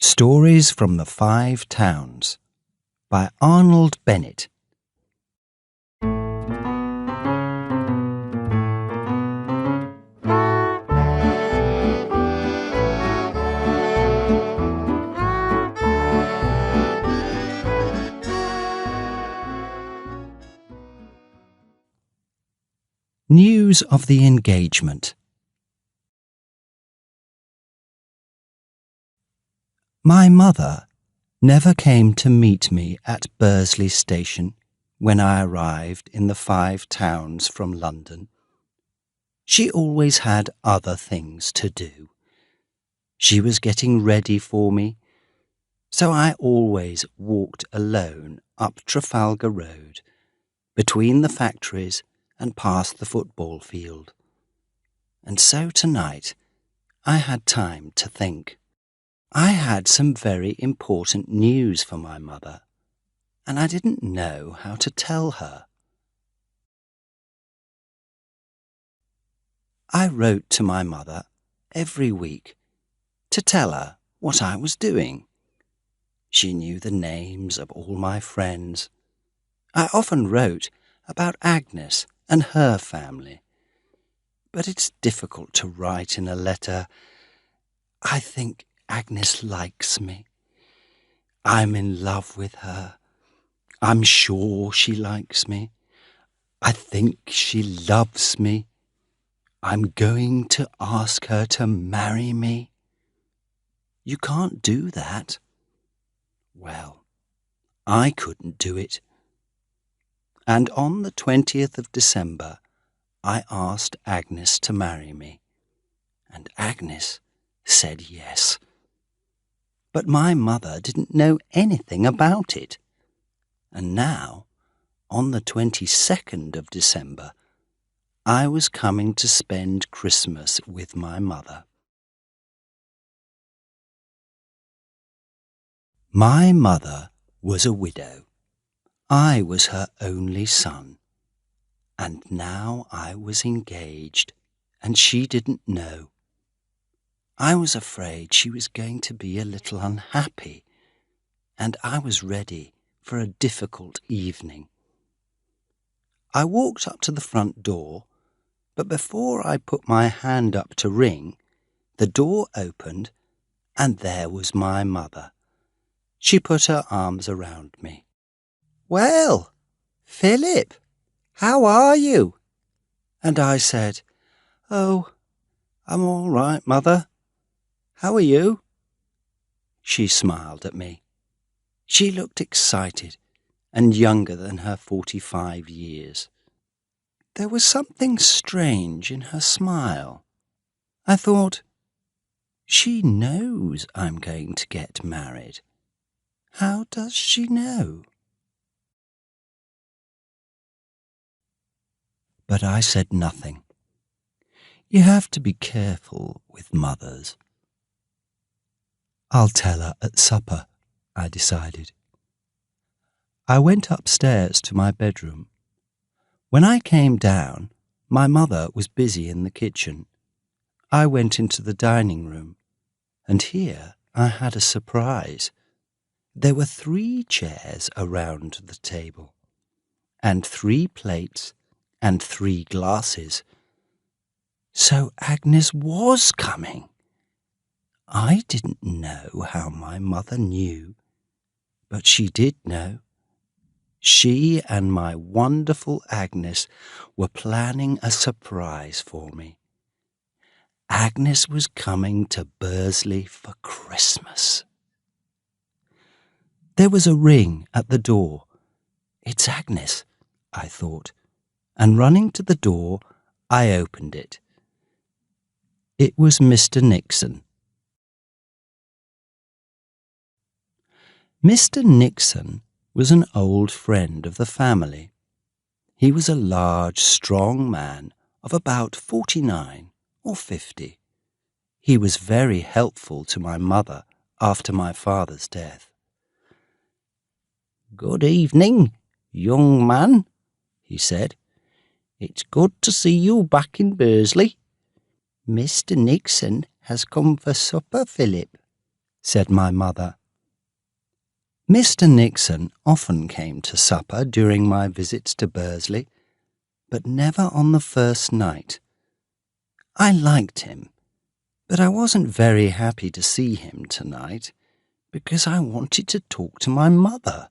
Stories from the Five Towns by Arnold Bennett. News of the engagement. My mother never came to meet me at Bursley Station when I arrived in the Five Towns from London. She always had other things to do. She was getting ready for me, so I always walked alone up Trafalgar Road, between the factories and past the football field. And so tonight I had time to think. I had some very important news for my mother, and I didn't know how to tell her. I wrote to my mother every week to tell her what I was doing. She knew the names of all my friends. I often wrote about Agnes and her family, but it's difficult to write in a letter. I think Agnes likes me. I'm in love with her. I'm sure she likes me. I think she loves me. I'm going to ask her to marry me. You can't do that. Well, I couldn't do it. And on the 20th of December, I asked Agnes to marry me. And Agnes said yes. But my mother didn't know anything about it. And now, on the 22nd of December, I was coming to spend Christmas with my mother. My mother was a widow. I was her only son. And now I was engaged, and she didn't know. I was afraid she was going to be a little unhappy, and I was ready for a difficult evening. I walked up to the front door, but before I put my hand up to ring, the door opened, and there was my mother. She put her arms around me. "Well, Philip, how are you?" And I said, "Oh, I'm all right, Mother. How are you?" She smiled at me. She looked excited and younger than her 45 years. There was something strange in her smile. I thought, she knows I'm going to get married. How does she know? But I said nothing. You have to be careful with mothers. I'll tell her at supper, I decided. I went upstairs to my bedroom. When I came down, my mother was busy in the kitchen. I went into the dining room, and here I had a surprise. There were 3 chairs around the table, and 3 plates, and 3 glasses. So Agnes was coming. I didn't know how my mother knew, but she did know. She and my wonderful Agnes were planning a surprise for me. Agnes was coming to Bursley for Christmas. There was a ring at the door. It's Agnes, I thought, and running to the door, I opened it. It was Mr. Nixon. Mr. Nixon was an old friend of the family. He was a large, strong man of about 49 or 50. He was very helpful to my mother after my father's death. "Good evening, young man," he said. "It's good to see you back in Bursley. Mr. Nixon has come for supper, Philip. said my mother. Mr. Nixon often came to supper during my visits to Bursley, but never on the first night. I liked him, but I wasn't very happy to see him tonight because I wanted to talk to my mother.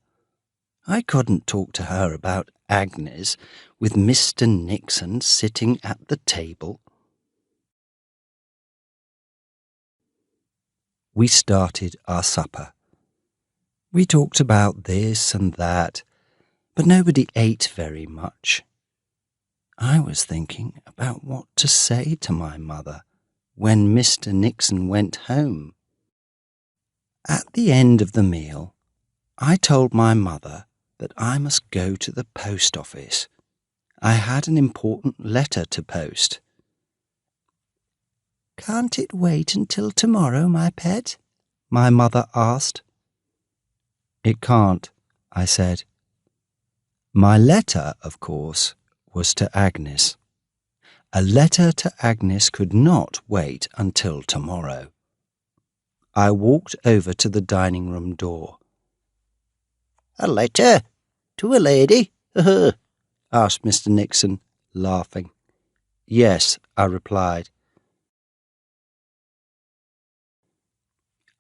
I couldn't talk to her about Agnes with Mr. Nixon sitting at the table. We started our supper. We talked about this and that, but nobody ate very much. I was thinking about what to say to my mother when Mr. Nixon went home. At the end of the meal, I told my mother that I must go to the post office. I had an important letter to post. "Can't it wait until tomorrow, my pet?" my mother asked. "It can't," I said. My letter, of course, was to Agnes. A letter to Agnes could not wait until tomorrow. I walked over to the dining room door. "A letter? To a lady?" asked Mr. Nixon, laughing. "Yes," I replied.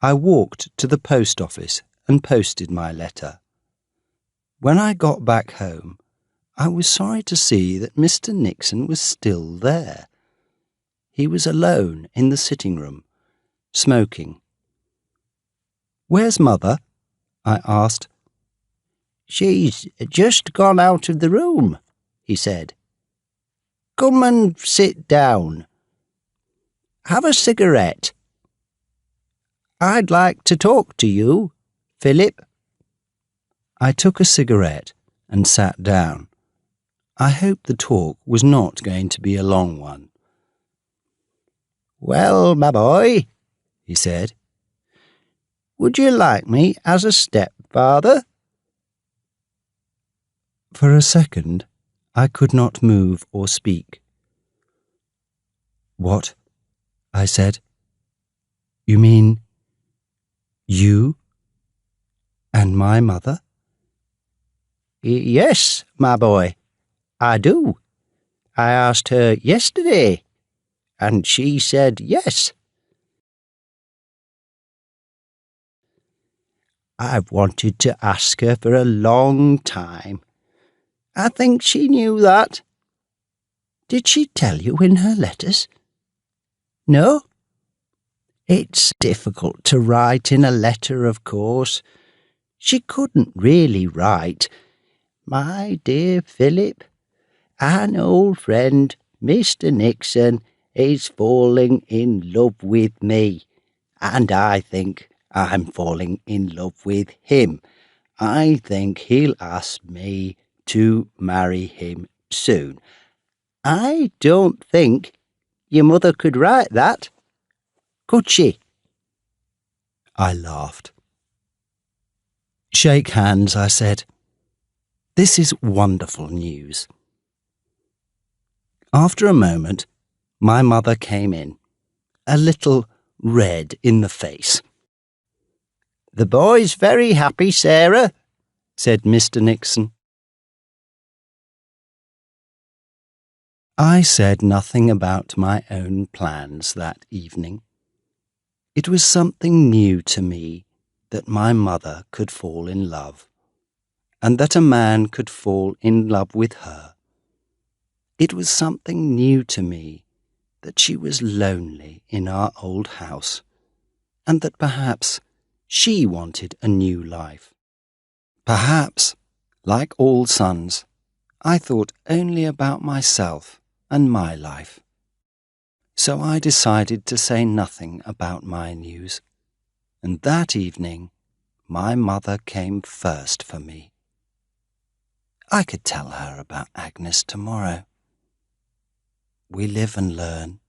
I walked to the post office and posted my letter. When I got back home, I was sorry to see that Mr. Nixon was still there. He was alone in the sitting room, smoking. "Where's Mother?" I asked. "She's just gone out of the room," he said. "Come and sit down. Have a cigarette. I'd like to talk to you, Philip." I took a cigarette and sat down. I hoped the talk was not going to be a long one. "Well, my boy," he said, "would you like me as a stepfather?" For a second, I could not move or speak. "What?" I said. "You mean you and my mother?" "Yes, my boy, I do. I asked her yesterday, and she said yes. I've wanted to ask her for a long time. I think she knew that. Did she tell you in her letters? No? It's difficult to write in a letter, of course. She couldn't really write, 'My dear Philip, an old friend, Mr. Nixon, is falling in love with me, and I think I'm falling in love with him. I think he'll ask me to marry him soon.' I don't think your mother could write that, could she?" I laughed. "Shake hands," I said. "This is wonderful news." After a moment, my mother came in, a little red in the face. "The boy's very happy, Sarah," said Mr. Nixon. I said nothing about my own plans that evening. It was something new to me that my mother could fall in love, and that a man could fall in love with her. It was something new to me that she was lonely in our old house, and that perhaps she wanted a new life. Perhaps, like all sons, I thought only about myself and my life. So I decided to say nothing about my news, and that evening my mother came first for me. I could tell her about Agnes tomorrow. We live and learn.